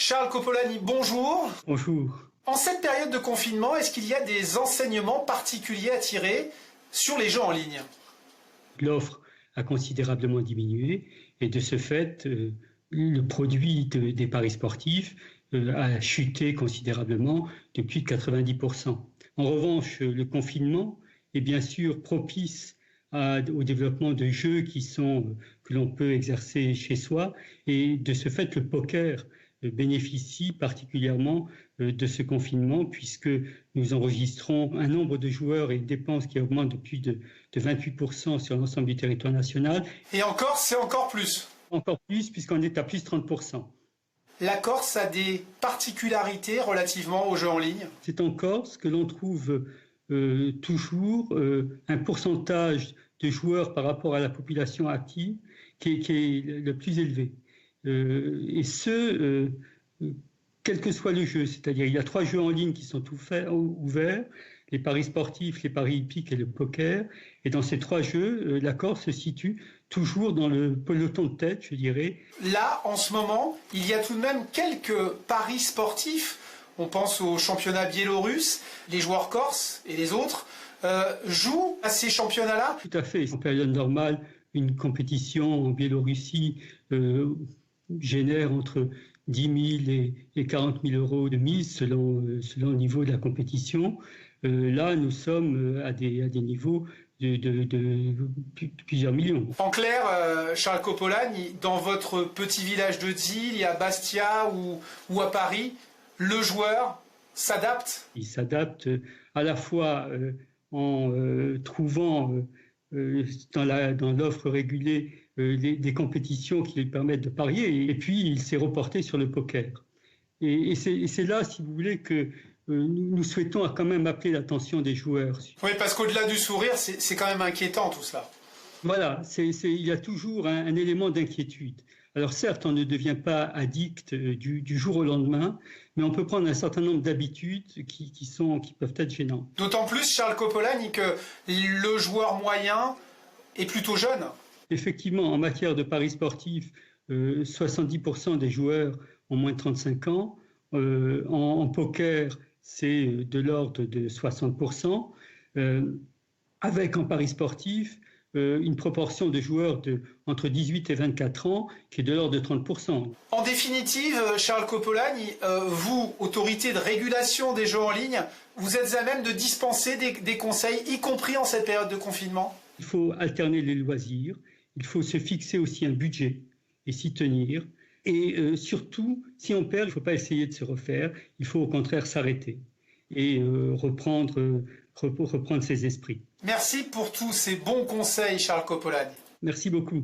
Charles Copolani, bonjour. Bonjour. En cette période de confinement, est-ce qu'il y a des enseignements particuliers à tirer sur les jeux en ligne ? L'offre a considérablement diminué et de ce fait, le produit des paris sportifs a chuté considérablement de plus de 90%. En revanche, le confinement est bien sûr propice au développement de jeux que l'on peut exercer chez soi et de ce fait, le poker bénéficie particulièrement de ce confinement puisque nous enregistrons un nombre de joueurs et une dépense qui augmente de plus de 28% sur l'ensemble du territoire national. Et en Corse, c'est encore plus. Encore plus puisqu'on est à plus 30%. La Corse a des particularités relativement aux jeux en ligne. C'est en Corse que l'on trouve toujours un pourcentage de joueurs par rapport à la population active qui est le plus élevé. Et quel que soit le jeu, c'est-à-dire il y a 3 jeux en ligne qui sont ouverts, les paris sportifs, les paris hippiques et le poker. Et dans ces 3 jeux, la Corse se situe toujours dans le peloton de tête, je dirais. Là, en ce moment, il y a tout de même quelques paris sportifs. On pense au championnat biélorusse, les joueurs corses et les autres jouent à ces championnats-là. Tout à fait. En période normale, une compétition en Biélorussie génère entre 10 000 et 40 000 euros de mise selon le niveau de la compétition. Là, nous sommes à des niveaux de plusieurs millions. En clair, Charles Copolani, dans votre petit village de Dil, à Bastia ou à Paris, le joueur s'adapte ? Il s'adapte à la fois en trouvant dans l'offre régulée des compétitions qui lui permettent de parier, et puis il s'est reporté sur le poker. Et c'est là, si vous voulez, que nous souhaitons quand même appeler l'attention des joueurs. Oui, parce qu'au-delà du sourire, c'est quand même inquiétant tout cela. Voilà, il y a toujours un élément d'inquiétude. Alors certes, on ne devient pas addict du jour au lendemain, mais on peut prendre un certain nombre d'habitudes qui peuvent être gênantes. D'autant plus, Charles Copolani, que le joueur moyen est plutôt jeune. Effectivement, en matière de paris sportifs, 70% des joueurs ont moins de 35 ans. En poker, c'est de l'ordre de 60%. Avec en paris sportif, une proportion de joueurs entre 18 et 24 ans qui est de l'ordre de 30%. En définitive, Charles Copolani, vous, autorité de régulation des jeux en ligne, vous êtes à même de dispenser des conseils, y compris en cette période de confinement ? Il faut alterner les loisirs, il faut se fixer aussi un budget et s'y tenir. Et surtout, si on perd, il ne faut pas essayer de se refaire, il faut au contraire s'arrêter et reprendre ses esprits. Merci pour tous ces bons conseils, Charles Copolani. Merci beaucoup.